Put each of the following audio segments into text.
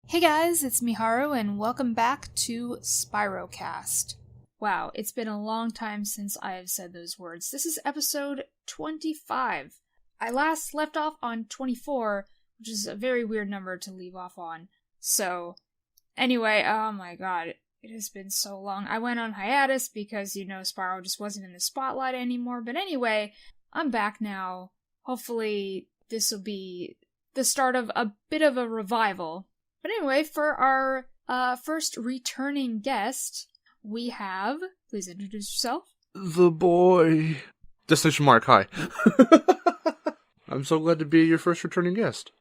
Hey guys, it's Miharu and welcome back to SpyroCast. Wow, it's been a long time since I have said those words. This is episode 25. I last left off on 24, which is a very weird number to leave off on. So, anyway, oh my god, it has been so long. I went on hiatus because, Spyro just wasn't in the spotlight anymore. But anyway, I'm back now. Hopefully, this will be the start of a bit of a revival. But anyway, for our first returning guest, we have... Please introduce yourself. The boy. DestinationMarc, hi. I'm so glad to be your first returning guest.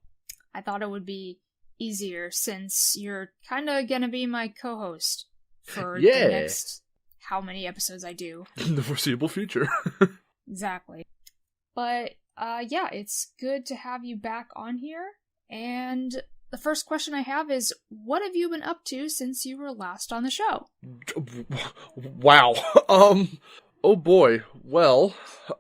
I thought it would be easier since you're kind of going to be my co-host for the next how many episodes I do. In the foreseeable future. Exactly. But, yeah, it's good to have you back on here. And the first question I have is, what have you been up to since you were last on the show? Wow. Oh boy. Well,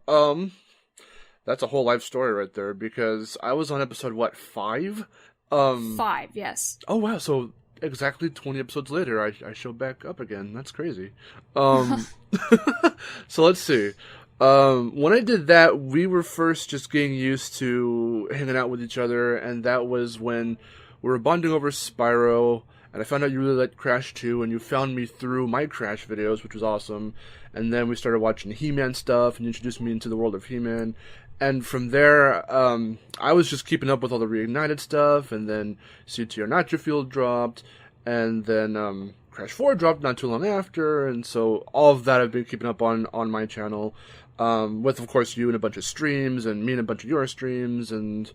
that's a whole life story right there, because I was on episode, 5? 5, yes. Oh wow, so exactly 20 episodes later, I show back up again. That's crazy. So let's see. When I did that, we were first just getting used to hanging out with each other, and that was when we were bonding over Spyro, and I found out you really liked Crash 2, and you found me through my Crash videos, which was awesome. And then we started watching He-Man stuff, and you introduced me into the world of He-Man. And from there, I was just keeping up with all the Reignited stuff, and then CTR Nitro Fuel dropped, and then Crash 4 dropped not too long after, and so all of that I've been keeping up on my channel, with, of course, you and a bunch of streams, and me and a bunch of your streams, and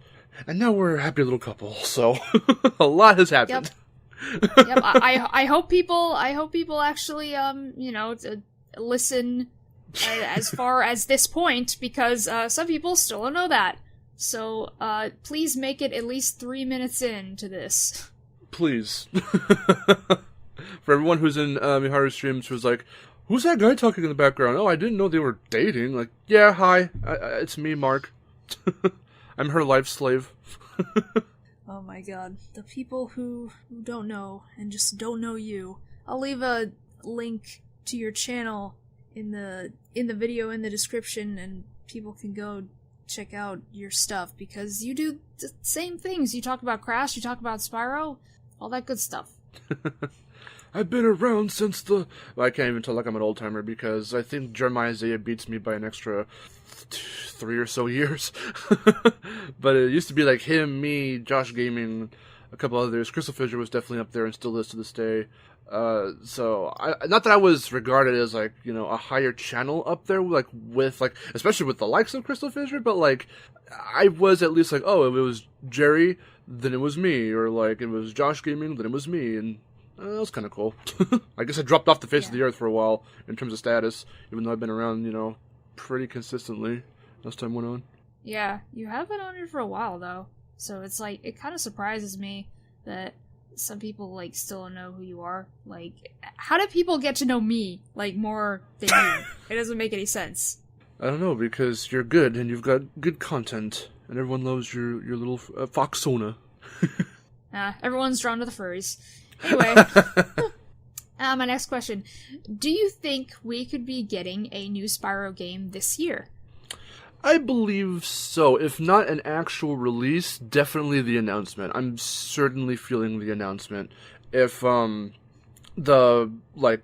now we're a happy little couple, so a lot has happened. Yep. I hope people actually, listen as far as this point, because some people still don't know that. So, please make it at least 3 minutes into this. Please. For everyone who's in Miharu's streams who's like, who's that guy talking in the background? Oh, I didn't know they were dating. Like, yeah, hi, it's me, Marc. I'm her life slave. Oh my god. The people who don't know and just don't know you. I'll leave a link to your channel in the video in the description, and people can go check out your stuff, because you do the same things. You talk about Crash, you talk about Spyro, all that good stuff. I've been around since the... Well, I can't even tell like I'm an old-timer, because I think Jeremiah Isaiah beats me by an extra 3 or so years. But it used to be like him, me, Josh Gaming, a couple others. Crystal Fissure was definitely up there and still is to this day. So, not that I was regarded as, like, a higher channel up there, like, with, like, especially with the likes of Crystal Fissure, but, like, I was at least like, oh, if it was Jerry, then it was me, or, like, it was Josh Gaming, then it was me, and that was kind of cool. I guess I dropped off the face of the earth for a while, in terms of status, even though I've been around, pretty consistently as time went on. Yeah, you have been on here for a while, though, so it's like, it kind of surprises me that some people, like, still don't know who you are. Like, how do people get to know me, like, more than you? It doesn't make any sense. I don't know, because you're good, and you've got good content, and everyone loves your little Foxona. Everyone's drawn to the furries. Anyway, my next question. Do you think we could be getting a new Spyro game this year? I believe so. If not an actual release, definitely the announcement. I'm certainly feeling the announcement. If the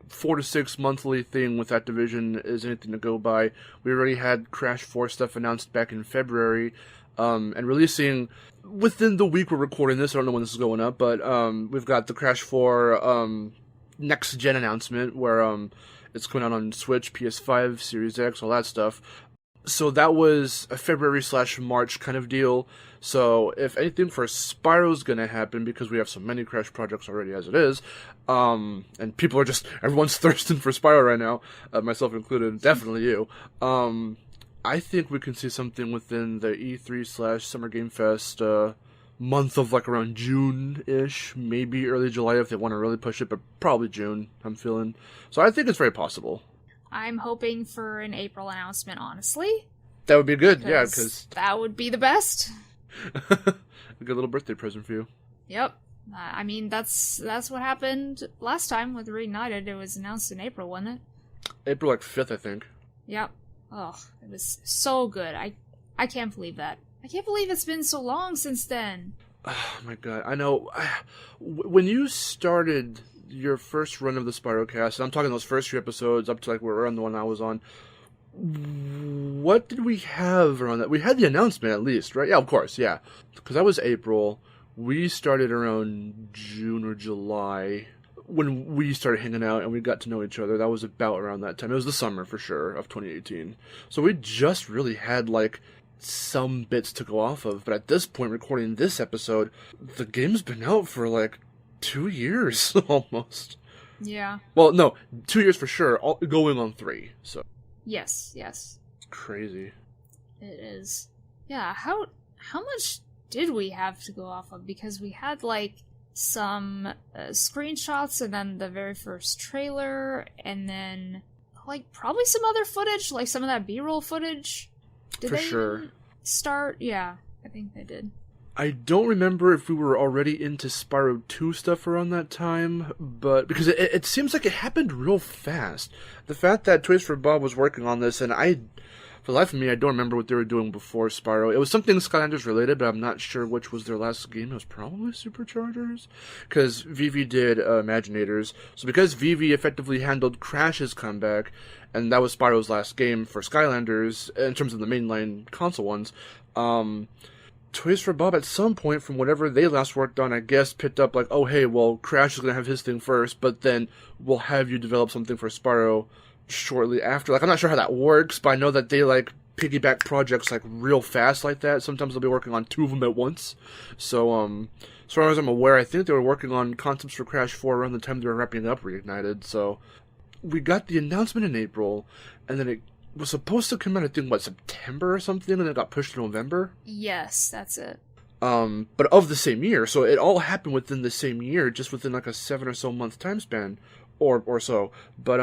4 to 6 monthly thing with Activision is anything to go by, we already had Crash 4 stuff announced back in February, and releasing within the week we're recording this. I don't know when this is going up, but we've got the Crash 4 next gen announcement where it's coming out on Switch, PS5, Series X, all that stuff. So that was a February/March kind of deal. So if anything for Spyro's gonna happen, because we have so many Crash projects already as it is, and people are everyone's thirsting for Spyro right now, myself included, definitely you. I think we can see something within the E3/Summer Game Fest month of around June-ish, maybe early July if they want to really push it, but probably June, I'm feeling. So I think it's very possible. I'm hoping for an April announcement, honestly. That would be good, because that would be the best. A good little birthday present for you. Yep. I mean, that's what happened last time with Reignited. It was announced in April, wasn't it? April, like, 5th, I think. Yep. Oh, it was so good. I can't believe that. I can't believe it's been so long since then. Oh, my God. I know. When you started your first run of the SpyroCast, and I'm talking those first few episodes up to, like, we're on the one I was on, what did we have around that? We had the announcement, at least, right? Yeah, of course, yeah. Because that was April. We started around June or July when we started hanging out and we got to know each other. That was about around that time. It was the summer, for sure, of 2018. So we just really had, like, some bits to go off of. But at this point, recording this episode, the game's been out for, like, 2 years, almost. Yeah. Well, no, 2 years for sure, going on 3, so. Yes. Crazy. It is. Yeah, how much did we have to go off of? Because we had, like, some screenshots, and then the very first trailer, and then, like, probably some other footage, like some of that B-roll footage. Did For they sure. even start? Yeah, I think they did. I don't remember if we were already into Spyro 2 stuff around that time, but because it seems like it happened real fast. The fact that Toys for Bob was working on this, and for the life of me, I don't remember what they were doing before Spyro. It was something Skylanders related, but I'm not sure which was their last game. It was probably Superchargers, because Vivi did Imaginators. So because Vivi effectively handled Crash's comeback, and that was Spyro's last game for Skylanders, in terms of the mainline console ones, Toys for Bob at some point, from whatever they last worked on, I guess, picked up like, oh hey, well, Crash is going to have his thing first, but then we'll have you develop something for Spyro shortly after. Like, I'm not sure how that works, but I know that they, like, piggyback projects, like, real fast like that. Sometimes they'll be working on 2 of them at once. So, as far as I'm aware, I think they were working on concepts for Crash 4 around the time they were wrapping up Reignited. So, we got the announcement in April, and then it was supposed to come out, I think, September or something, and it got pushed to November? Yes, that's it. But of the same year, so it all happened within the same year, just within, like, a 7 or so month time span, or so. But,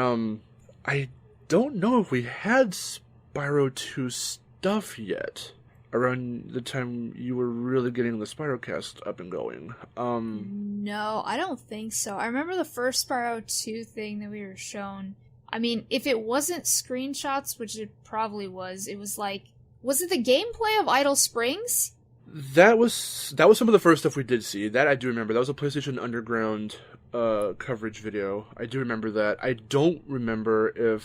I don't know if we had Spyro 2 stuff yet, around the time you were really getting the SpyroCast up and going. No, I don't think so. I remember the first Spyro 2 thing that we were shown. I mean, if it wasn't screenshots, which it probably was, it was like, was it the gameplay of Idle Springs? That was some of the first stuff we did see. That I do remember. That was a PlayStation Underground coverage video. I do remember that. I don't remember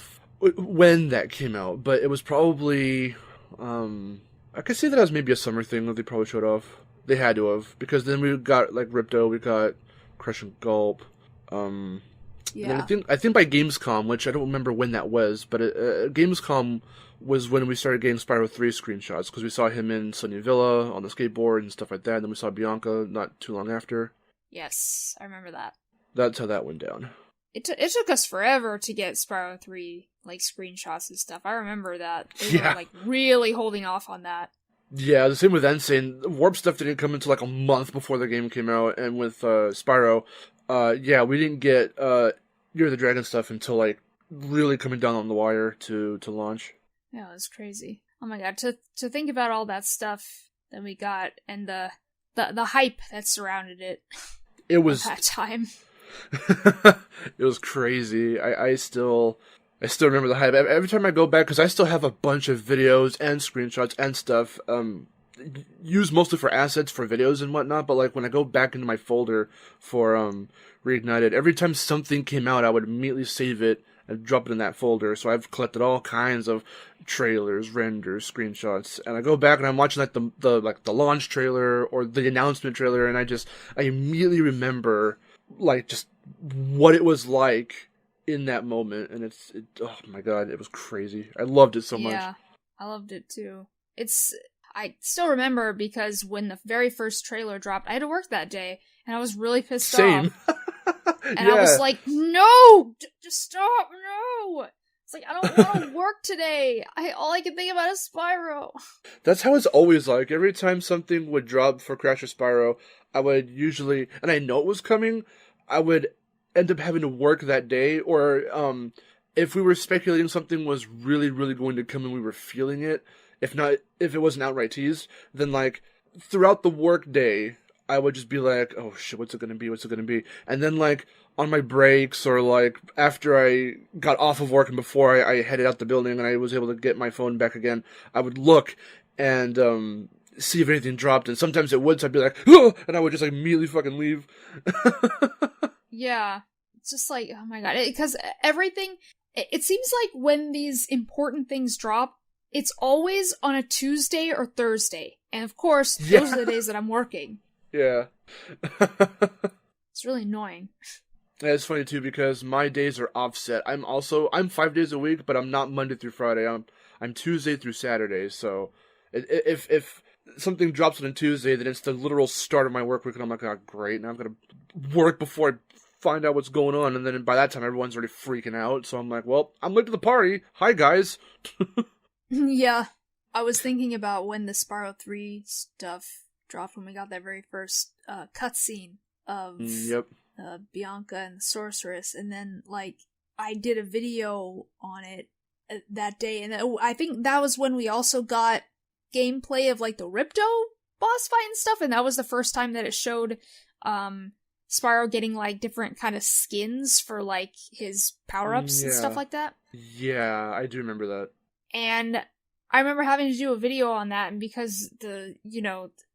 when that came out, but it was probably, I could say that as maybe a summer thing that they probably showed off. They had to have, because then we got, like, Ripto, we got Crush and Gulp, Yeah. and I think by Gamescom, which I don't remember when that was, but Gamescom was when we started getting Spyro 3 screenshots, because we saw him in Sunny Villa on the skateboard and stuff like that, and then we saw Bianca not too long after. Yes, I remember that. That's how that went down. It took us forever to get Spyro 3, like, screenshots and stuff. I remember that. They Yeah. were, like, really holding off on that. Yeah, the same with Insane. Warp stuff didn't come until, like, a month before the game came out, and with Spyro, yeah, we didn't get Year of the Dragon stuff until, like, really coming down on the wire to launch. Yeah, it was crazy. Oh my god, to think about all that stuff that we got, and the hype that surrounded it. It was at that time. It was crazy. I still remember the hype. Every time I go back, because I still have a bunch of videos and screenshots and stuff, used mostly for assets for videos and whatnot, but, like, when I go back into my folder for Reignited, every time something came out, I would immediately save it and drop it in that folder. So I've collected all kinds of trailers, renders, screenshots, and I go back and I'm watching, like, the launch trailer or the announcement trailer, and I immediately remember, like, just what it was like in that moment, and oh my god, it was crazy. I loved it so much. Yeah, I loved it too. I still remember, because when the very first trailer dropped, I had to work that day, and I was really pissed Same. off. And Yeah. I was like, no! Just stop! No! It's like, I don't want to work today! All I can think about is Spyro! That's how it's always like. Every time something would drop for Crash or Spyro, I would usually, and I know it was coming, I would end up having to work that day, or if we were speculating something was really, really going to come and we were feeling it, if it was an outright tease, then, like, throughout the work day, I would just be like, oh shit, what's it gonna be? What's it gonna be? And then like on my breaks or like after I got off of work and before I headed out the building and I was able to get my phone back again, I would look and see if anything dropped. And sometimes it would, so I'd be like, oh! And I would just like immediately fucking leave. Yeah. It's just like, oh my god. Because everything, it seems like when these important things drop, it's always on a Tuesday or Thursday. And of course, those are the days that I'm working. Yeah. It's really annoying. Yeah, it's funny too because my days are offset. I'm 5 days a week, but I'm not Monday through Friday. I'm Tuesday through Saturday. So if something drops on a Tuesday, then it's the literal start of my work week, and I'm like, oh great, now I'm gonna work before I find out what's going on, and then by that time everyone's already freaking out. So I'm like, well, I'm late to the party. Hi guys. Yeah. I was thinking about when the Spyro 3 stuff dropped, when we got that very first cutscene of Yep. Bianca and the sorceress, and then like I did a video on it that day, and I think that was when we also got gameplay of like the Ripto boss fight and stuff, and that was the first time that it showed Spyro getting like different kind of skins for like his power-ups and stuff like that. Yeah, I do remember that. And I remember having to do a video on that, and because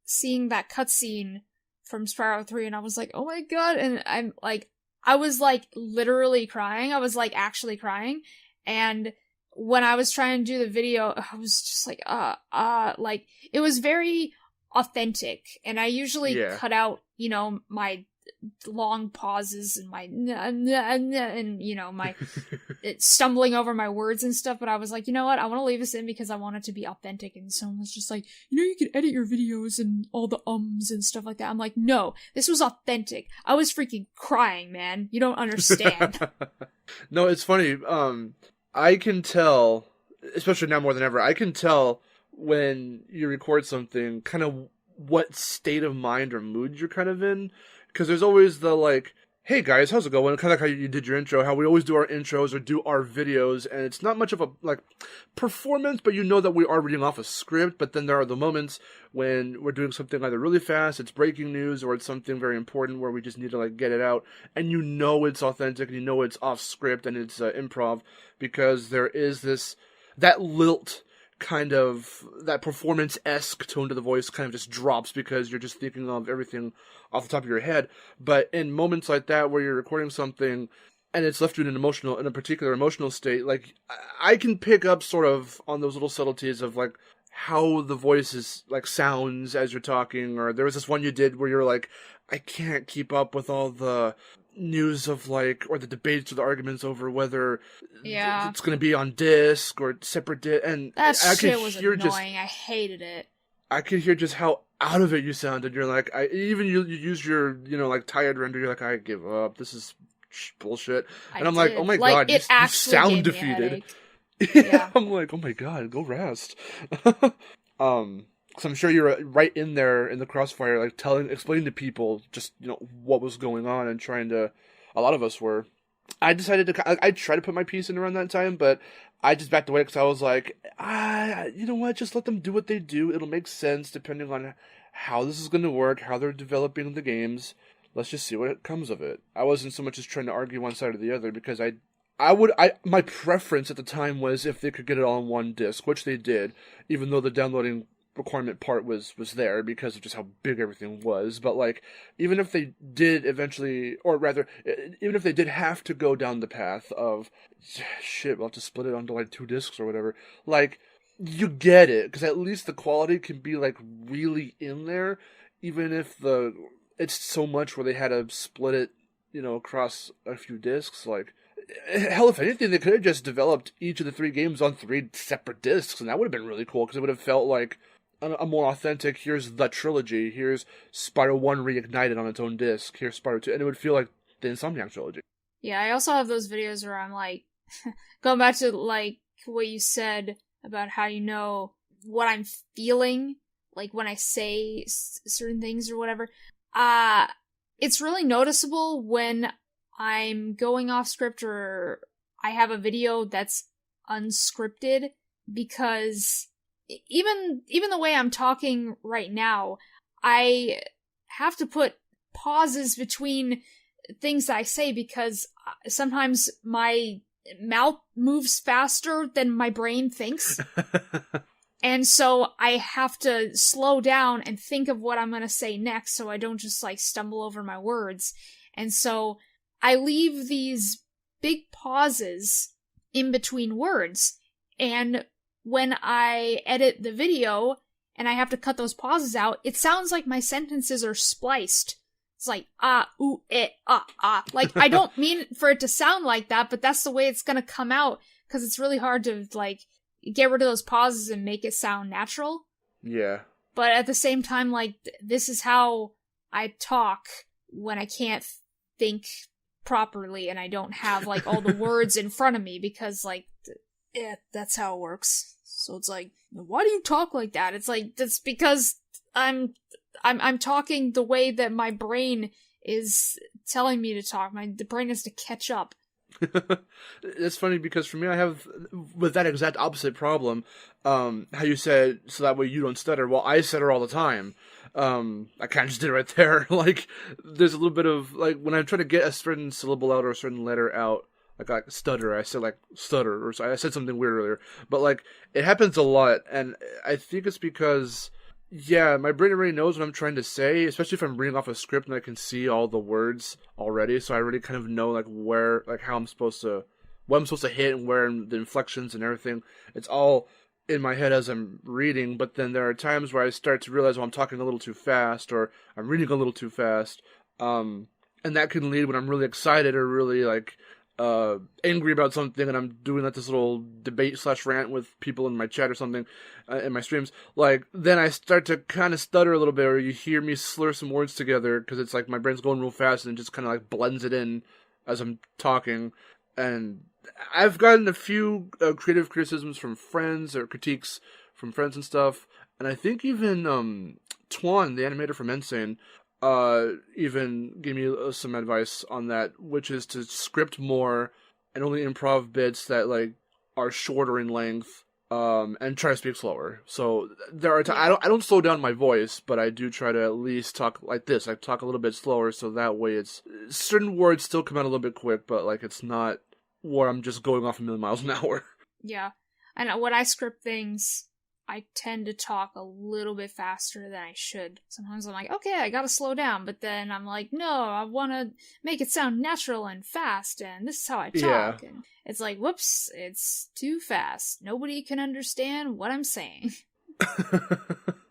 seeing that cutscene from Spyro 3, and I was like, oh my god, and I was like literally crying. I was like actually crying, and when I was trying to do the video, I was just like, like it was very authentic, and I usually cut out, my long pauses and my my stumbling over my words and stuff, but I was like, you know what, I want to leave this in because I want it to be authentic. And someone was just like, you can edit your videos and all the ums and stuff like that. I'm like, no, this was authentic. I was freaking crying, man. You don't understand. No, it's funny. I can tell, especially now more than ever, I can tell when you record something kind of what state of mind or mood you're kind of in. Because there's always the, like, hey guys, how's it going? Kind of like how you did your intro, how we always do our intros or do our videos, and it's not much of a, like, performance, but you know that we are reading off a script, but then there are the moments when we're doing something either really fast, it's breaking news, or it's something very important where we just need to, like, get it out, and you know it's authentic, and you know it's off script, and it's improv, because there is that lilt kind of, that performance-esque tone to the voice kind of just drops because you're just thinking of everything off the top of your head. But in moments like that where you're recording something and it's left you in a particular emotional state, like, I can pick up sort of on those little subtleties of, like, how the voice is, like, sounds as you're talking. Or there was this one you did where you're like, I can't keep up with all the news of, like, or the debates or the arguments over whether it's going to be on disc or separate disc, and that shit was annoying. I hated it. I could hear just how out of it you sounded. You're like, you use your, like, tired render, you're like, I give up, this is bullshit. And I'm like, oh my god, you sound defeated. Yeah. I'm like, oh my god, go rest. Because I'm sure you're right in there in the crossfire, like explaining to people just, what was going on and trying to, a lot of us were. I decided I tried to put my piece in around that time, but I just backed away because I was like, you know what, just let them do what they do. It'll make sense depending on how this is going to work, how they're developing the games. Let's just see what comes of it. I wasn't so much as trying to argue one side or the other because my preference at the time was if they could get it all on one disc, which they did, even though the downloading requirement part was there because of just how big everything was. But, like, even if they did eventually, or rather, even if they did have to go down the path of, shit, we'll have to split it onto, like, 2 discs or whatever, like, you get it, because at least the quality can be, like, really in there, even if it's so much where they had to split it, across a few discs. Like, hell, if anything, they could have just developed each of the 3 games on 3 separate discs, and that would have been really cool, because it would have felt like a more authentic, here's the trilogy, here's Spyro 1 reignited on its own disc, here's Spyro 2, and it would feel like the Insomniac trilogy. Yeah, I also have those videos where I'm like, going back to, like, what you said about how what I'm feeling, like, when I say certain things or whatever, it's really noticeable when I'm going off script or I have a video that's unscripted, because even the way I'm talking right now, I have to put pauses between things that I say because sometimes my mouth moves faster than my brain thinks. And so I have to slow down and think of what I'm going to say next so I don't just like stumble over my words. And so I leave these big pauses in between words. And when I edit the video and I have to cut those pauses out, it sounds like my sentences are spliced. It's like, ooh, Like, I don't mean for it to sound like that, but that's the way it's going to come out because it's really hard to, like, get rid of those pauses and make it sound natural. Yeah. But at the same time, like, this is how I talk when I can't think properly and I don't have, like, all the words in front of me because, like, that's how it works. So it's like, why do you talk like that? It's like, that's because I'm talking the way that my brain is telling me to talk. The brain has to catch up. It's funny because for me, I have with that exact opposite problem. How you said so that way you don't stutter. Well, I stutter all the time. I kind of just did it right there. Like, there's a little bit of like when I try to get a certain syllable out or a certain letter out, like stutter. I said like stutter, or I said something weird earlier. But like it happens a lot, and I think it's because. Yeah, my brain already knows what I'm trying to say, especially if I'm reading off a script and I can see all the words already, so I already kind of know like where, like how I'm supposed to, what I'm supposed to hit and where and the inflections and everything. It's all in my head as I'm reading, but then there are times where I start to realize, I'm talking a little too fast or I'm reading a little too fast, and that can lead when I'm really excited or really like angry about something and I'm doing like this little debate/rant with people in my chat or something in my streams, like then I start to kind of stutter a little bit or you hear me slur some words together because it's like my brain's going real fast and it just kind of like blends it in as I'm talking. And I've gotten a few creative criticisms from friends or critiques from friends and stuff, and I think even Twan, the animator from Insane, even gave me some advice on that, which is to script more and only improv bits that like are shorter in length, and try to speak slower. So there are I don't slow down my voice, but I do try to at least talk like this. I talk a little bit slower, so that way it's certain words still come out a little bit quick, but like it's not where I'm just going off a million miles an hour. Yeah, and when I script things, I tend to talk a little bit faster than I should. Sometimes I'm like, okay, I gotta slow down, but then I'm like, no, I want to make it sound natural and fast, and this is how I talk. Yeah. And it's like, whoops, it's too fast. Nobody can understand what I'm saying.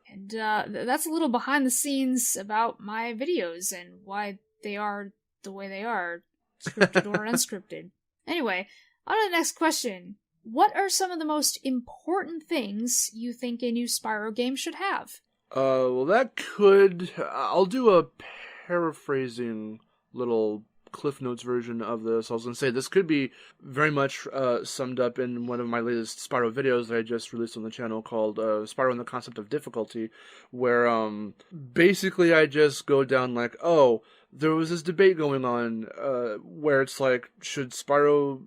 And that's a little behind the scenes about my videos and why they are the way they are, scripted or unscripted. Anyway, on to the next question. What are some of the most important things you think a new Spyro game should have? Well, I'll do a paraphrasing little Cliff Notes version of this. I was going to say, this could be very much summed up in one of my latest Spyro videos that I just released on the channel called Spyro and the Concept of Difficulty, where basically I just go down like, there was this debate going on where it's like, should Spyro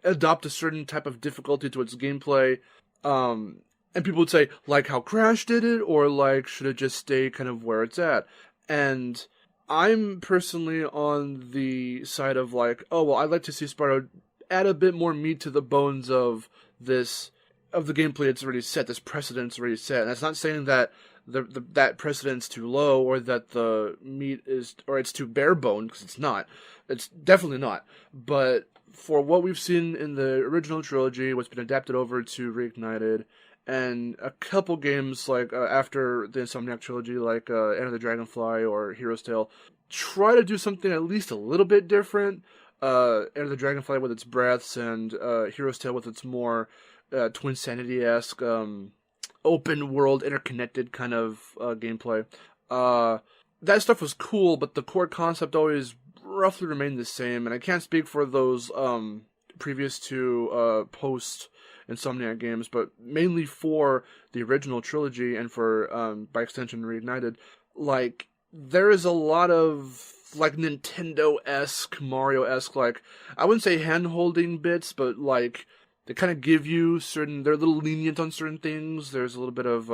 adopt a certain type of difficulty to its gameplay, and people would say, like how Crash did it, or like, should it just stay kind of where it's at? And I'm personally on the side of like, I'd like to see Spyro add a bit more meat to the bones of this, of the gameplay it's already set, this precedent's already set. And that's not saying that that precedent's too low, or that the meat is, or it's too bare bone, because it's not. It's definitely not. But for what we've seen in the original trilogy, what's been adapted over to Reignited, and a couple games like after the Insomniac trilogy, like Enter the Dragonfly or Hero's Tale, try to do something at least a little bit different. Enter the Dragonfly with its breaths, and Hero's Tale with its more Twin Sanity-esque, open world, interconnected kind of gameplay. That stuff was cool, but the core concept always roughly remained the same, and I can't speak for those previous to post Insomniac games, but mainly for the original trilogy and for by extension Reignited, like there is a lot of like Nintendo-esque, Mario-esque, like I wouldn't say hand-holding bits, but like they kind of give you certain, they're a little lenient on certain things. There's a little bit of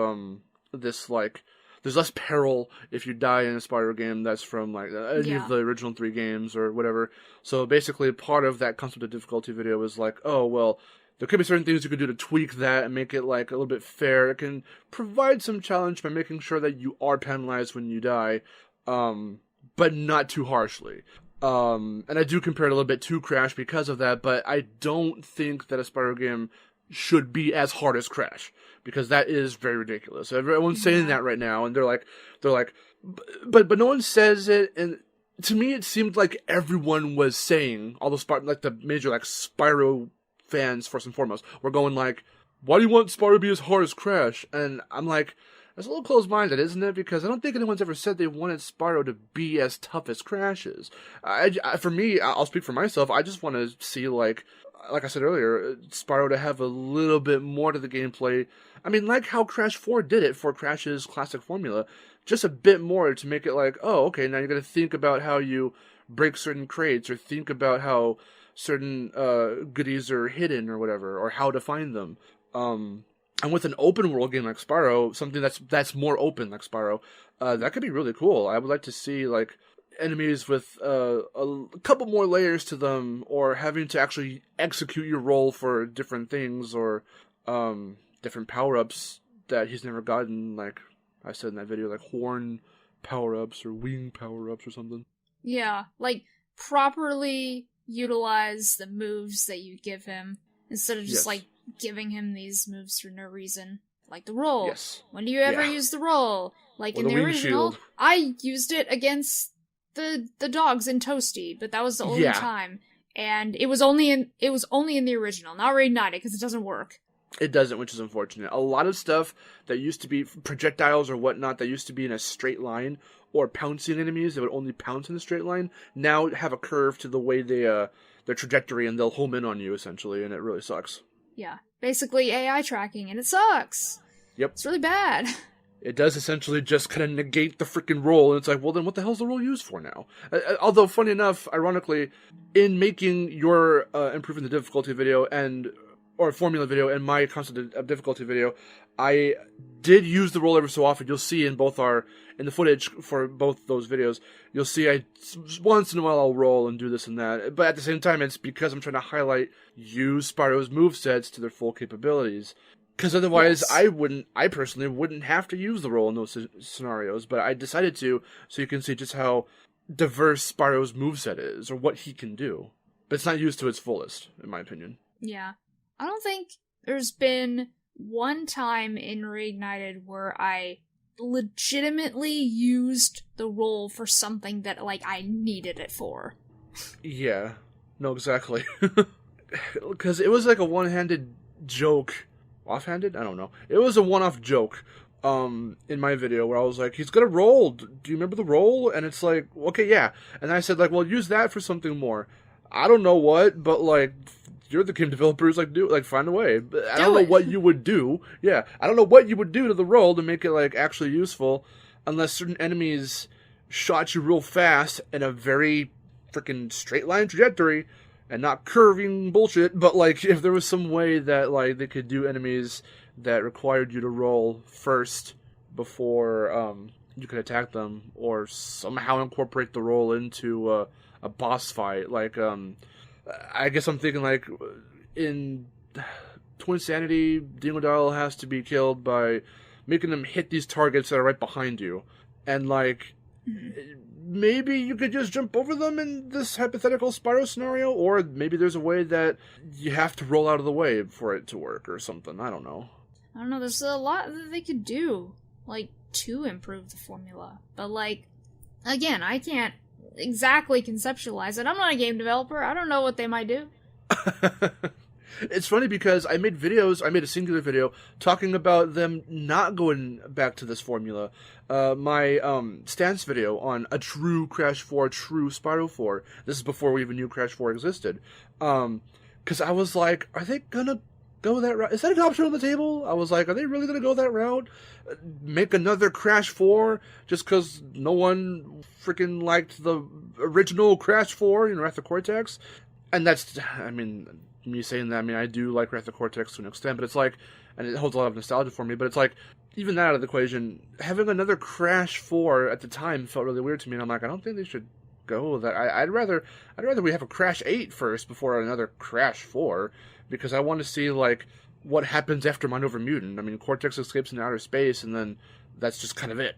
this like there's less peril if you die in a Spyro game that's from like any of the original 3 games or whatever. So basically, part of that concept of difficulty video is like, oh well, there could be certain things you could do to tweak that and make it like a little bit fair. It can provide some challenge by making sure that you are penalized when you die, but not too harshly. And I do compare it a little bit to Crash because of that, but I don't think that a Spyro game should be as hard as Crash, because that is very ridiculous. Everyone's saying that right now, and they're like, but no one says it. And to me, it seemed like everyone was saying, all the major like Spyro fans first and foremost were going like, why do you want Spyro to be as hard as Crash? And I'm like, that's a little close-minded, isn't it? Because I don't think anyone's ever said they wanted Spyro to be as tough as Crash is. For me, I'll speak for myself, I just want to see, like I said earlier, Spyro to have a little bit more to the gameplay. I mean, like how Crash 4 did it for Crash's classic formula, just a bit more to make it like, oh, okay, now you're going to think about how you break certain crates, or think about how certain goodies are hidden or whatever, or how to find them. And with an open world game like Spyro, something that's more open like Spyro, that could be really cool. I would like to see like enemies with a couple more layers to them, or having to actually execute your role for different things, or different power-ups that he's never gotten, like I said in that video, like horn power-ups or wing power-ups or something. Yeah, like properly utilize the moves that you give him, instead of just like giving him these moves for no reason. Like the roll. Yes. When do you ever use the roll? Like in the original, shield. I used it against the dogs in Toasty, but that was the only time. And it was only in the original, not Reignited, because it doesn't work. It doesn't, which is unfortunate. A lot of stuff that used to be projectiles or whatnot that used to be in a straight line, or pouncing enemies that would only pounce in a straight line, now have a curve to the way their trajectory, and they'll home in on you essentially, and it really sucks. Yeah, basically AI tracking, and it sucks. Yep. It's really bad. It does essentially just kind of negate the freaking roll, and it's like, well, then what the hell's the roll used for now? Although, funny enough, ironically, in making your improving the difficulty video or formula video and my concept of difficulty video, I did use the roll every so often. You'll see in the footage for both those videos, you'll see once in a while I'll roll and do this and that. But at the same time, it's because I'm trying to use Spyro's movesets to their full capabilities. Because otherwise, I personally wouldn't have to use the roll in those scenarios. But I decided to, so you can see just how diverse Spyro's moveset is, or what he can do. But it's not used to its fullest, in my opinion. Yeah. I don't think there's been one time in Reignited where I legitimately used the roll for something that, I needed it for. Yeah. No, exactly. Because it was like a one-handed joke. Offhanded? I don't know. It was a one-off joke in my video where I was like, he's gonna roll. Do you remember the roll? And it's like, okay, yeah. And I said, well, use that for something more. I don't know what, but, you're the game developers, find a way. I don't know what you would do. Yeah, I don't know what you would do to the roll to make it, actually useful, unless certain enemies shot you real fast in a very freaking straight line trajectory, and not curving bullshit, but, if there was some way that, they could do enemies that required you to roll first before, you could attack them, or somehow incorporate the roll into, a boss fight, I guess I'm thinking, in Twin Sanity, Dingodile has to be killed by making them hit these targets that are right behind you. And, maybe you could just jump over them in this hypothetical Spyro scenario, or maybe there's a way that you have to roll out of the way for it to work, or something. I don't know. There's a lot that they could do, to improve the formula. But, again, I can't exactly conceptualize it. I'm not a game developer. I don't know what they might do. It's funny because I made a singular video talking about them not going back to this formula. My stance video on a true Crash 4, true Spyro 4. This is before we even knew Crash 4 existed. Because I was like, are they gonna go that route? Is that an option on the table? I was like, are they really gonna go that route? Make another Crash 4 just because no one freaking liked the original Crash 4, Wrath of Cortex? And that's, me saying that, I do like Wrath of Cortex to an extent, but it's and it holds a lot of nostalgia for me. But it's like, even that out of the equation, having another Crash 4 at the time felt really weird to me, and I'm like, I don't think they should go with that. I'd rather we have a Crash 8 first before another Crash 4, because I want to see, like, what happens after Mind Over Mutant. I mean, Cortex escapes into outer space, and then that's just kind of it.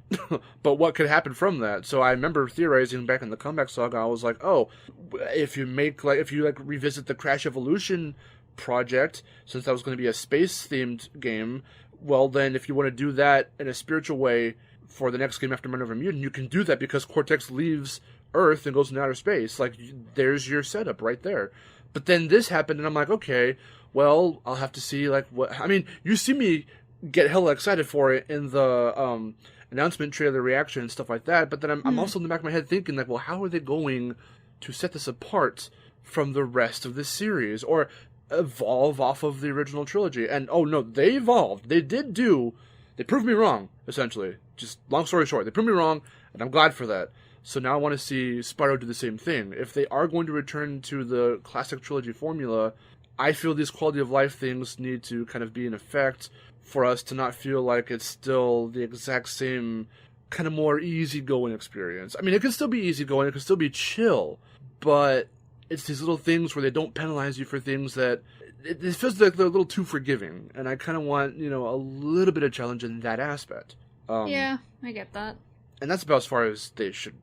But what could happen from that? So I remember theorizing back in the Comeback Saga, I was like, oh, if you revisit the Crash Evolution project, since that was going to be a space-themed game, well, then if you want to do that in a spiritual way for the next game after Mind Over Mutant, you can do that because Cortex leaves Earth and goes into outer space. Like, there's your setup right there. But then this happened, and I'm like, okay, well, I'll have to see, like, what... I mean, you see me get hella excited for it in the announcement trailer reaction and stuff like that, but then I'm also in the back of my head thinking, like, well, how are they going to set this apart from the rest of the series, or evolve off of the original trilogy? And, oh no, they evolved. They proved me wrong, essentially. Just, long story short, they proved me wrong, and I'm glad for that. So now I want to see Spyro do the same thing. If they are going to return to the classic trilogy formula, I feel these quality of life things need to kind of be in effect for us to not feel like it's still the exact same kind of more easygoing experience. I mean, it can still be easygoing, it can still be chill, but it's these little things where they don't penalize you for things that... It feels like they're a little too forgiving, and I kind of want, a little bit of challenge in that aspect. Yeah, I get that. And that's about as far as they should,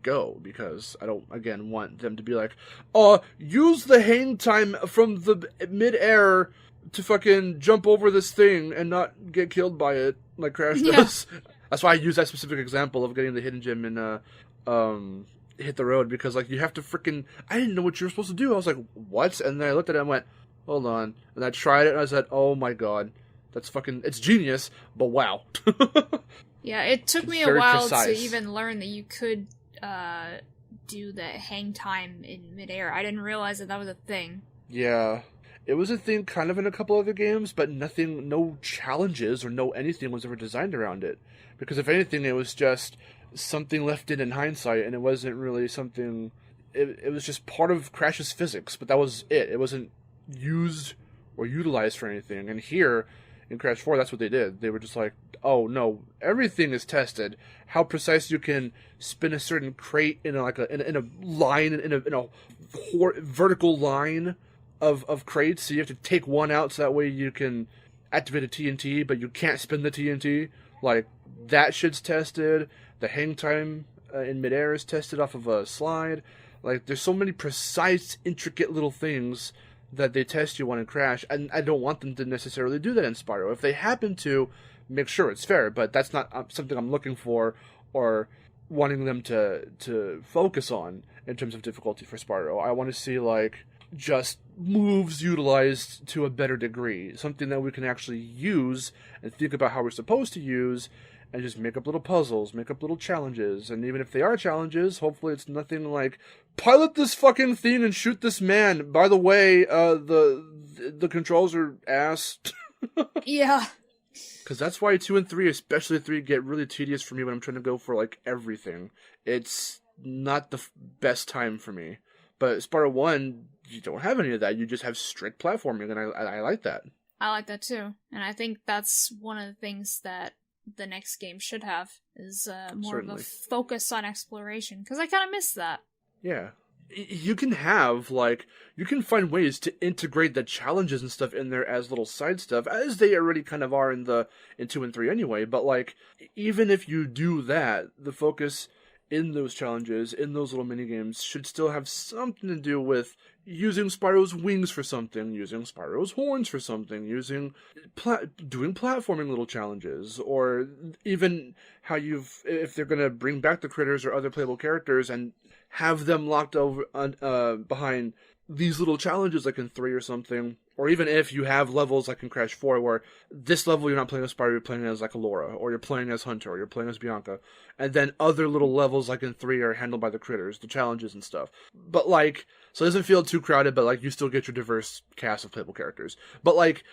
go, because I don't, again, want them to be like, use the hang time from the mid-air to fucking jump over this thing and not get killed by it, like Crash does. That's why I use that specific example of getting the hidden gem in, Hit the Road, because, like, you have to freaking... I didn't know what you were supposed to do. I was like, what? And then I looked at it and went, hold on. And I tried it, and I said, oh my god. That's fucking... It's genius, but wow. Yeah, it took me a while to even learn that you could do the hang time in midair. I didn't realize that was a thing. Yeah. It was a thing kind of in a couple other games, but no challenges or no anything was ever designed around it. Because if anything, it was just something left in hindsight, and it wasn't really something... It was just part of Crash's physics, but that was it. It wasn't used or utilized for anything. And here, in Crash 4, that's what they did. They were just like, oh no, everything is tested. How precise you can spin a certain crate in a line, in a vertical line of crates, so you have to take one out so that way you can activate a TNT, but you can't spin the TNT. Like, that shit's tested. The hang time in midair is tested off of a slide. Like, there's so many precise, intricate little things that they test you on in Crash, and I don't want them to necessarily do that in Spyro. If they happen to, make sure it's fair, but that's not something I'm looking for or wanting them to focus on in terms of difficulty for Spyro. I want to see, like, just moves utilized to a better degree. Something that we can actually use and think about how we're supposed to use, and just make up little puzzles, make up little challenges. And even if they are challenges, hopefully it's nothing like, pilot this fucking thing and shoot this man. By the way, the controls are ass. Yeah. Because that's why 2 and 3, especially 3, get really tedious for me when I'm trying to go for, like, everything. It's not the best time for me. But Spyro 1, you don't have any of that. You just have strict platforming, and I like that. I like that too. And I think that's one of the things that the next game should have, is more Certainly. Of a focus on exploration. Because I kind of miss that. Yeah. You can have, like, you can find ways to integrate the challenges and stuff in there as little side stuff, as they already kind of are in 2 and 3 anyway, but, like, even if you do that, the focus in those challenges, in those little minigames, should still have something to do with using Spyro's wings for something, using Spyro's horns for something, doing platforming little challenges, or even how if they're going to bring back the critters or other playable characters and have them locked over behind these little challenges like in 3 or something, or even if you have levels like in Crash 4 where this level you're not playing as Spyro, you're playing as like Laura, or you're playing as Hunter, or you're playing as Bianca, and then other little levels like in 3 are handled by the critters, the challenges and stuff. But like, so it doesn't feel too crowded, but like you still get your diverse cast of playable characters. But like,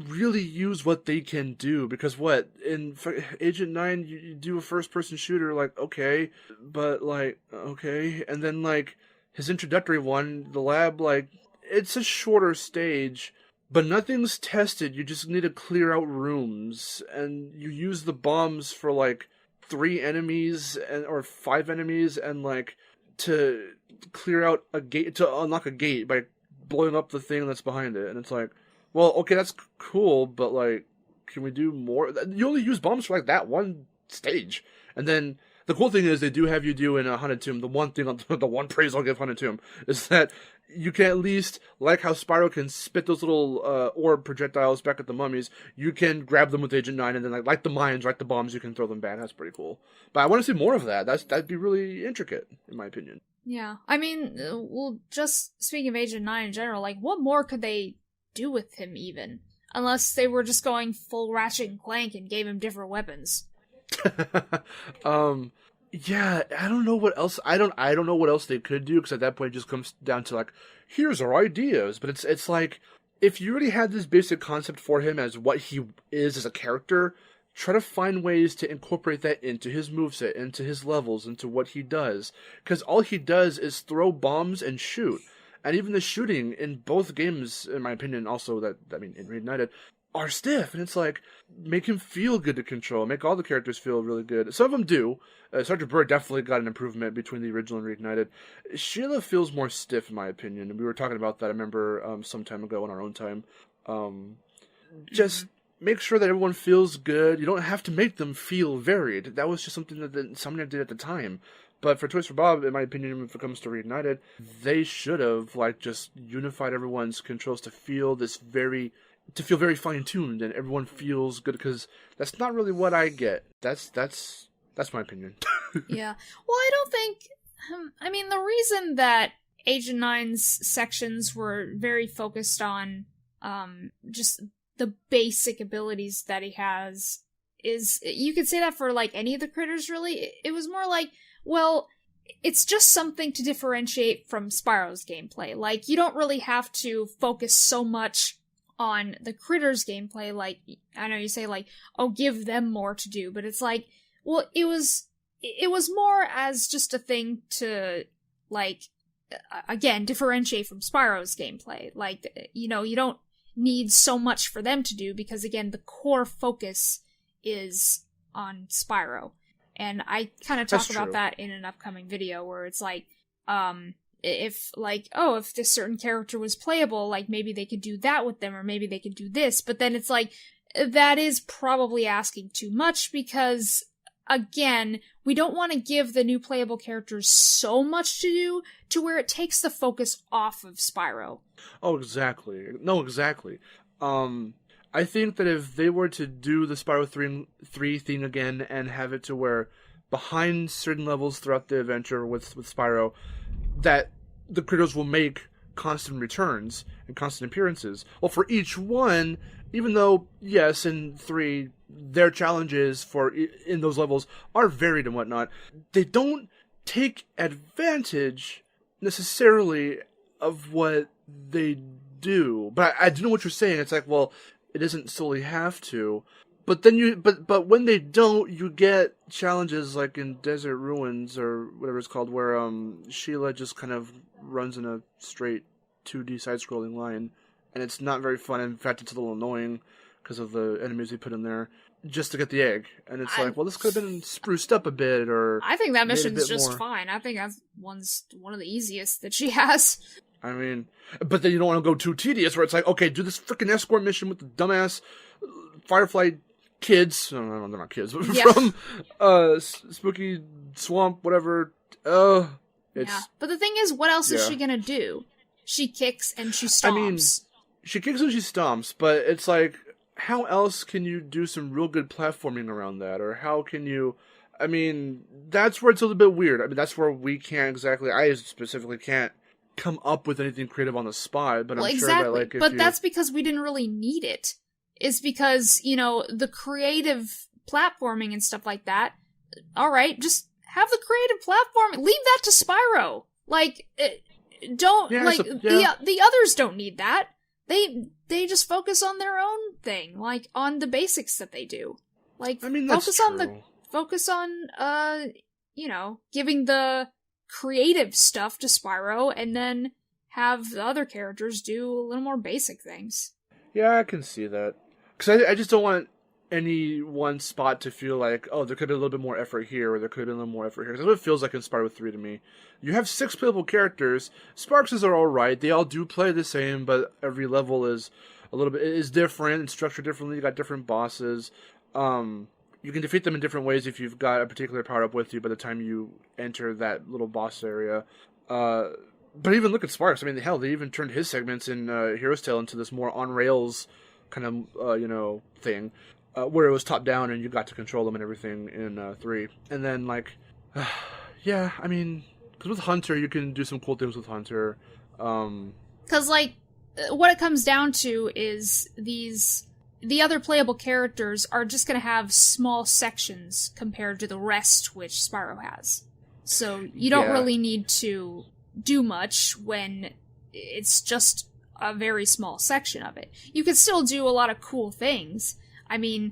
really use what they can do, because in Agent 9 you do a first-person shooter, like, okay, but like, okay, and then like his introductory one, the lab, like, it's a shorter stage, but nothing's tested. You just need to clear out rooms, and you use the bombs for like 3 enemies or 5 enemies, and like to clear out a gate, to unlock a gate by blowing up the thing that's behind it. And it's like, well, okay, that's cool, but like, can we do more? You only use bombs for like that one stage, and then the cool thing is they do have you do in a Haunted Tomb. The one thing, the one praise I'll give Haunted Tomb is that you can at least, like how Spyro can spit those little orb projectiles back at the mummies, you can grab them with Agent 9 and then like the mines, like the bombs, you can throw them back. That's pretty cool. But I want to see more of that. That'd be really intricate, in my opinion. Yeah. I mean, well, just speaking of Agent 9 in general, like, what more could they do with him even? Unless they were just going full Ratchet and Clank and gave him different weapons. Yeah, I don't know what else. I don't know what else they could do, because at that point it just comes down to like, here's our ideas. But it's like, if you already had this basic concept for him as what he is as a character, try to find ways to incorporate that into his moveset, into his levels, into what he does. Because all he does is throw bombs and shoot. And even the shooting in both games, in my opinion, also in Reignited, are stiff. And it's like, make him feel good to control. Make all the characters feel really good. Some of them do. Sergeant Bird definitely got an improvement between the original and Reignited. Sheila feels more stiff, in my opinion. And we were talking about that, I remember, some time ago in our own time. Just make sure that everyone feels good. You don't have to make them feel varied. That was just something that Insomniac did at the time. But for Toys for Bob, in my opinion, if it comes to Reignited, they should have just unified everyone's controls to feel very fine-tuned, and everyone feels good, because that's not really what I get. That's my opinion. Yeah. Well, I don't think... the reason that Agent 9's sections were very focused on just the basic abilities that he has is... You could say that for, any of the critters, really. It was more like, well, it's just something to differentiate from Spyro's gameplay. You don't really have to focus so much on the critters' gameplay. I know you say, give them more to do, but it's like, well, it was more as just a thing to, again, differentiate from Spyro's gameplay. You don't need so much for them to do, because, again, the core focus is on Spyro. And I kind of talk about that in an upcoming video, where it's if this certain character was playable, maybe they could do that with them, or maybe they could do this. But then it's that is probably asking too much, because, again, we don't want to give the new playable characters so much to do to where it takes the focus off of Spyro. Oh, exactly. No, exactly. I think that if they were to do the Spyro 3 thing again and have it to where behind certain levels throughout the adventure with Spyro, that the critters will make constant returns and constant appearances. Well, for each one, even though, yes, in 3, their challenges in those levels are varied and whatnot, they don't take advantage necessarily of what they do. But I do know what you're saying. It's like, well, it doesn't solely have to. But then but when they don't, you get challenges like in Desert Ruins or whatever it's called, where Sheila just kind of runs in a straight 2D side-scrolling line, and it's not very fun. In fact, it's a little annoying because of the enemies they put in there just to get the egg. And it's well, this could have been spruced up a bit, or I think that mission's just fine. I think that's one of the easiest that she has. I mean, but then you don't want to go too tedious, where it's like, okay, do this freaking escort mission with the dumbass Firefly kids. No, they're not kids, but from Spooky Swamp, whatever. But the thing is, what else is she gonna do? She kicks and she stomps. I mean, she kicks and she stomps, but it's like, how else can you do some real good platforming around that? Or how can you... I mean, that's where it's a little bit weird. I mean, that's where we can't exactly... I specifically can't come up with anything creative on the spot, but I'm sure that, but that's because we didn't really need it. It's because, the creative platforming and stuff like that, alright, just have the creative platform, leave that to Spyro. The others don't need that. They just focus on their own thing, on the basics that they do. Focus on giving the creative stuff to Spyro, and then have the other characters do a little more basic things. Yeah, I can see that. Because I just don't want any one spot to feel like, oh, there could be a little bit more effort here, or there could be a little more effort here. Because that's what it feels like in Spyro 3 to me. You have 6 playable characters. Sparks are alright. They all do play the same, but every level is a little bit is different and structured differently. You got different bosses. You can defeat them in different ways if you've got a particular power-up with you by the time you enter that little boss area. But even look at Sparks. I mean, hell, they even turned his segments in Hero's Tale into this more on-rails kind of, thing. Where it was top-down and you got to control them and everything in 3. And then, yeah, I mean, because with Hunter, you can do some cool things with Hunter. Because, what it comes down to is the other playable characters are just going to have small sections compared to the rest which Spyro has. So you don't really need to do much when it's just a very small section of it. You can still do a lot of cool things. I mean,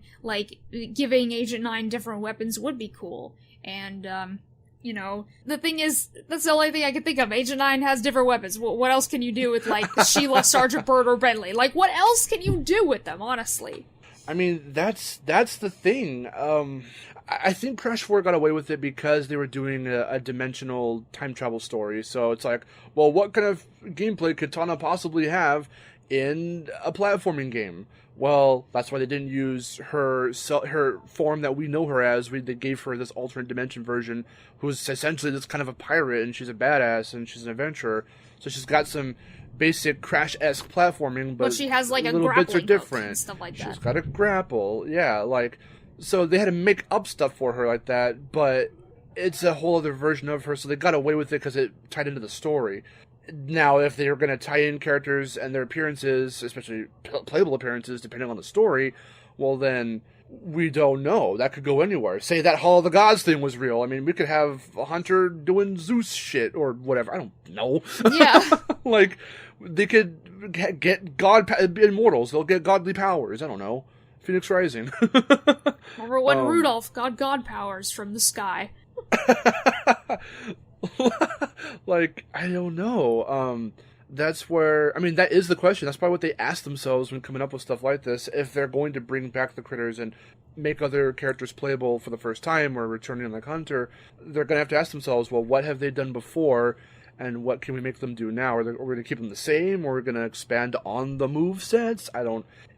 giving Agent 9 different weapons would be cool. And, the thing is, that's the only thing I can think of. Agent 9 has different weapons. What else can you do with, Sheila, Sergeant Bird, or Bentley? What else can you do with them, honestly? I mean, that's the thing. I think Crash 4 got away with it because they were doing a dimensional time travel story. So it's like, well, what kind of gameplay could Tana possibly have in a platforming game? Well, that's why they didn't use her form that we know her as. They gave her this alternate dimension version, who's essentially this kind of a pirate, and she's a badass, and she's an adventurer. So she's got some basic Crash-esque platforming, but she has, a little grappling bits are different. And stuff like that. She's got a grapple, yeah, so they had to make up stuff for her like that, but it's a whole other version of her, so they got away with it because it tied into the story. Now, if they were going to tie in characters and their appearances, especially playable appearances, depending on the story, well then, we don't know. That could go anywhere. Say that Hall of the Gods thing was real. I mean, we could have a Hunter doing Zeus shit, or whatever. I don't know. Yeah. They could get immortals. They'll get godly powers. I don't know. Phoenix Rising. Remember when Rudolph got god powers from the sky? I don't know. That's where, I mean, that is the question. That's probably what they ask themselves when coming up with stuff like this. If they're going to bring back the critters and make other characters playable for the first time or returning like Hunter, they're going to have to ask themselves, well, what have they done before and what can we make them do now? Are we going to keep them the same or are we going to expand on the movesets?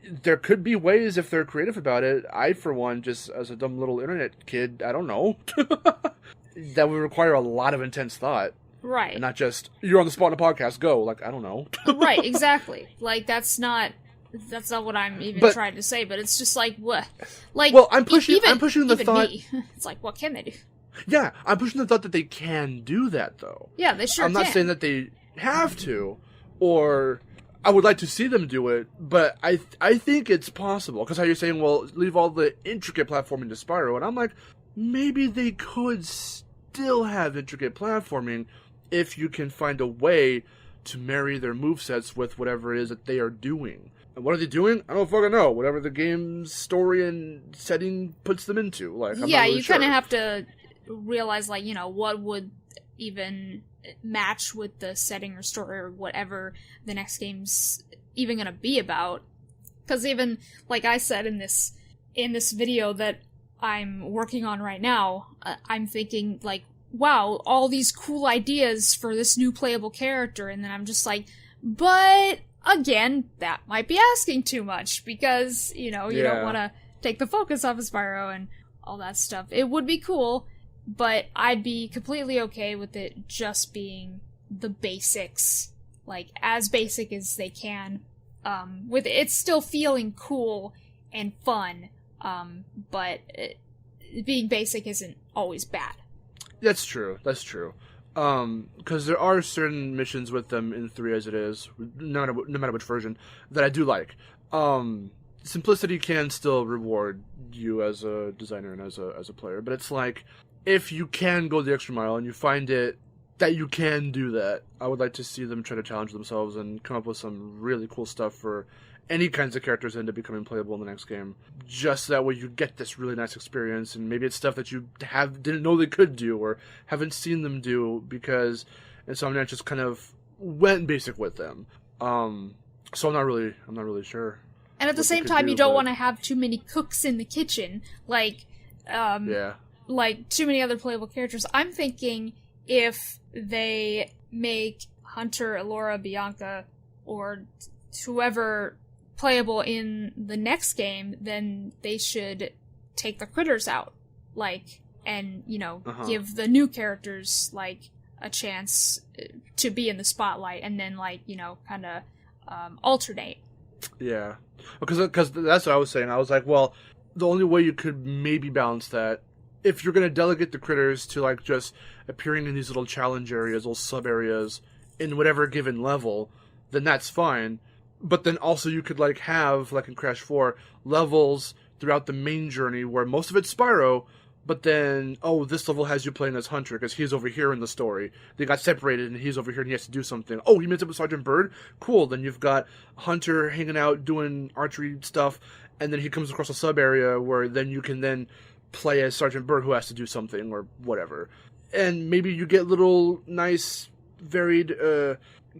There could be ways if they're creative about it. I, for one, just as a dumb little internet kid, I don't know. That would require a lot of intense thought. Right. And not just, you're on the spot in a podcast, go. I don't know. Right, exactly. That's not what I'm even trying to say, but it's just what? Well, I'm pushing the thought. Me. It's what can they do? Yeah, I'm pushing the thought that they can do that, though. Yeah, they sure can. I'm not saying that they have to, or I would like to see them do it, but I think it's possible. Because how you're saying, well, leave all the intricate platforming to Spyro, and I'm like, maybe they could still have intricate platforming if you can find a way to marry their movesets with whatever it is that they are doing. And what are they doing? I don't fucking know. Whatever the game's story and setting puts them into. I'm not really you kind of have to realize, what would even match with the setting or story or whatever the next game's even going to be about. Because even, like I said in this video that I'm working on right now, I'm thinking, wow, all these cool ideas for this new playable character, and then I'm just but, again, that might be asking too much, because, you don't want to take the focus off of Spyro and all that stuff. It would be cool, but I'd be completely okay with it just being the basics, as basic as they can, with it still feeling cool and fun, but being basic isn't always bad. That's true. Because there are certain missions with them in 3 as it is, no matter which version, that I do like. Simplicity can still reward you as a designer and as a player, but it's if you can go the extra mile and you find it that you can do that, I would like to see them try to challenge themselves and come up with some really cool stuff for any kinds of characters that end up becoming playable in the next game. Just that way you get this really nice experience, and maybe it's stuff that you didn't know they could do or haven't seen them do because Insomniac just kind of went basic with them. So I'm not really sure. And at the same time, you don't want to have too many cooks in the kitchen, like too many other playable characters. I'm thinking if they make Hunter, Elora, Bianca, or whoever playable in the next game, then they should take the critters out, and give the new characters a chance to be in the spotlight, and then kind of alternate. Yeah, because that's what I was saying. I was like, well, the only way you could maybe balance that, if you're going to delegate the critters to just appearing in these little challenge areas, little sub areas in whatever given level, then that's fine. But then also you could have, in Crash 4, levels throughout the main journey where most of it's Spyro, but then, this level has you playing as Hunter because he's over here in the story. They got separated and he's over here and he has to do something. Oh, he meets up with Sergeant Bird? Cool, then you've got Hunter hanging out doing archery stuff, and then he comes across a sub area where then you can then play as Sergeant Bird who has to do something or whatever. And maybe you get little nice varied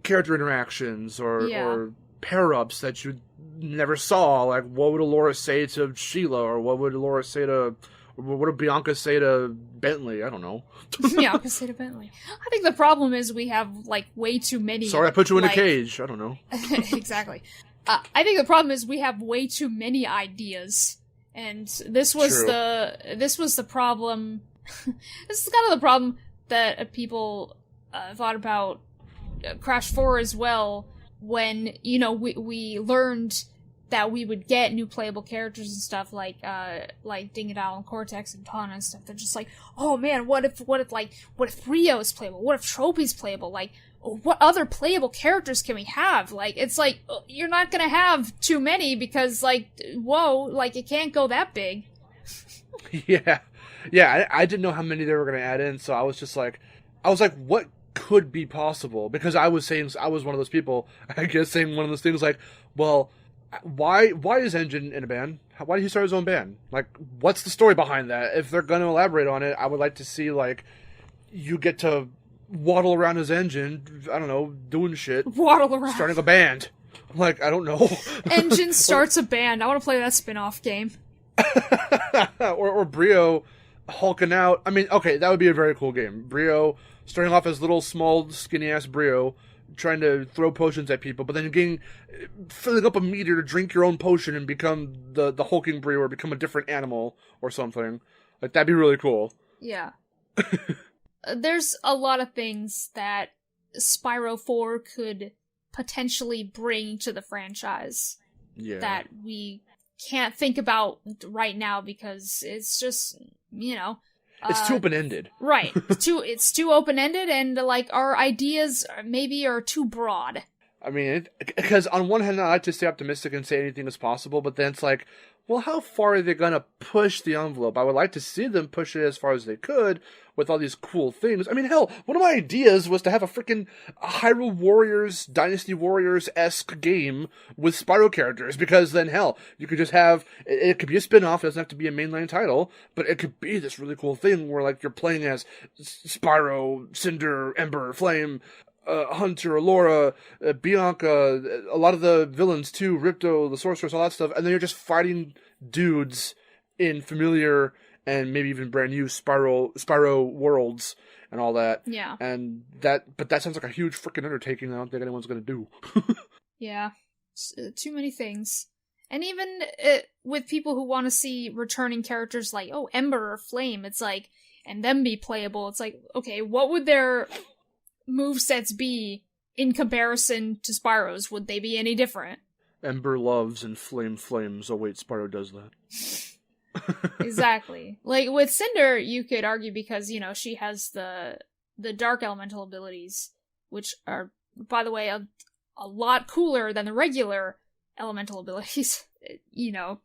character interactions or pair-ups that you never saw. Like, what would Elora say to Sheila, or what would Elora say to... What would Bianca say to Bentley? I don't know. Bianca say to Bentley. I think the problem is we have, way too many... Sorry, I put you in a cage. I don't know. Exactly. I think the problem is we have way too many ideas. And this was the problem... This is kind of the problem that people thought about Crash 4 as well, when, we learned that we would get new playable characters and stuff like Dingadal and Cortex and Tawna and stuff. They're just like, oh man, what if Rio is playable? What if Tropy's playable? What other playable characters can we have? It's you're not gonna have too many because it can't go that big. Yeah, I didn't know how many they were gonna add in, so I was what could be possible? Because I was one of those people, I guess, saying one of those things well, why is Engine in a band? Why did he start his own band? What's the story behind that? If they're going to elaborate on it, I would like to see, you get to waddle around his engine, I don't know, doing shit. Waddle around. Starting a band. I don't know. Engine starts a band. I want to play that spin-off game. or Brio hulking out. I mean, okay, that would be a very cool game. Brio starting off as little, small, skinny-ass Brio, trying to throw potions at people, but then filling up a meter to drink your own potion and become the hulking Brio or become a different animal or something. That'd be really cool. Yeah. There's a lot of things that Spyro 4 could potentially bring to the franchise that we can't think about right now because it's just, it's too open-ended. Right. It's too open-ended, and our ideas maybe are too broad. I mean, because on one hand, I like to stay optimistic and say anything is possible, but then it's well, how far are they going to push the envelope? I would like to see them push it as far as they could with all these cool things. I mean, hell, one of my ideas was to have a freaking Hyrule Warriors, Dynasty Warriors-esque game with Spyro characters, because then, hell, you could just have, it could be a spin-off, it doesn't have to be a mainline title, but it could be this really cool thing where, you're playing as Spyro, Cinder, Ember, Flame, Hunter, Elora, Bianca, a lot of the villains too, Ripto, the Sorceress, all that stuff, and then you're just fighting dudes in familiar and maybe even brand new Spyro worlds and all that. Yeah. But that sounds like a huge freaking undertaking I don't think anyone's gonna do. Yeah. Too many things. And even with people who want to see returning characters like, Ember or Flame, it's and them be playable, it's okay, what would their movesets be in comparison to Spyro's? Would they be any different? Ember loves and Flame flames. Oh wait, Spyro does that. Exactly. With Cinder, you could argue because, she has the dark elemental abilities, which are, by the way, a lot cooler than the regular elemental abilities.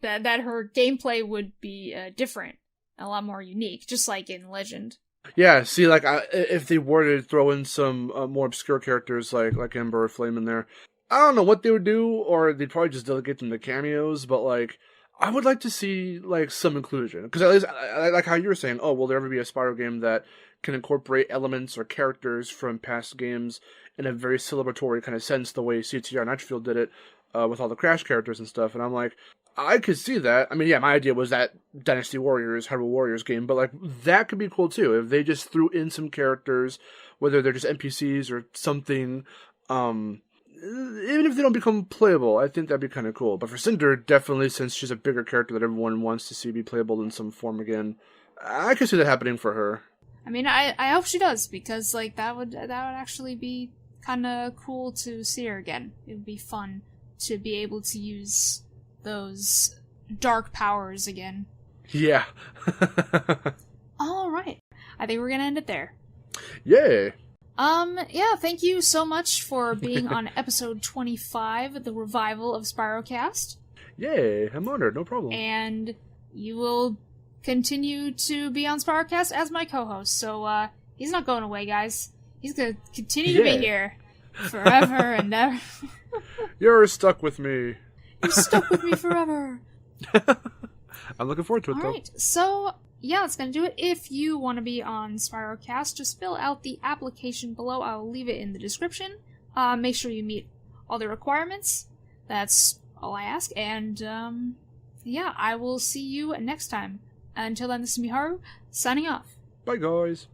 That her gameplay would be different, a lot more unique, just like in Legend. Yeah, see, if they were to throw in some more obscure characters like Ember or Flame in there, I don't know what they would do, or they'd probably just delegate them to cameos, but, I would like to see, some inclusion. Because at least, I like how you were saying, will there ever be a Spyro game that can incorporate elements or characters from past games in a very celebratory kind of sense, the way CTR Nitro did it with all the Crash characters and stuff. And I'm like, I could see that. I mean, yeah, my idea was that Dynasty Warriors, Hyrule Warriors game, but like that could be cool too if they just threw in some characters, whether they're just NPCs or something. Even if they don't become playable, I think that'd be kind of cool. But for Cinder, definitely, since she's a bigger character that everyone wants to see be playable in some form again, I could see that happening for her. I mean, I hope she does, because like that would actually be kind of cool to see her again. It would be fun to be able to use those dark powers again. Yeah. All right. I think we're gonna end it there. Yay. Yeah, thank you so much for being on episode 25, the revival of SpyroCast. Yay, I'm honored, no problem. And you will continue to be on SpyroCast as my co-host, so, he's not going away, guys. He's gonna continue to be here forever and ever. You're stuck with me. You're stuck with me forever. I'm looking forward to it, though. Alright, so, yeah, that's gonna do it. If you want to be on SpyroCast, just fill out the application below. I'll leave it in the description. Make sure you meet all the requirements. That's all I ask. And, yeah, I will see you next time. Until then, this is Miharu, signing off. Bye, guys.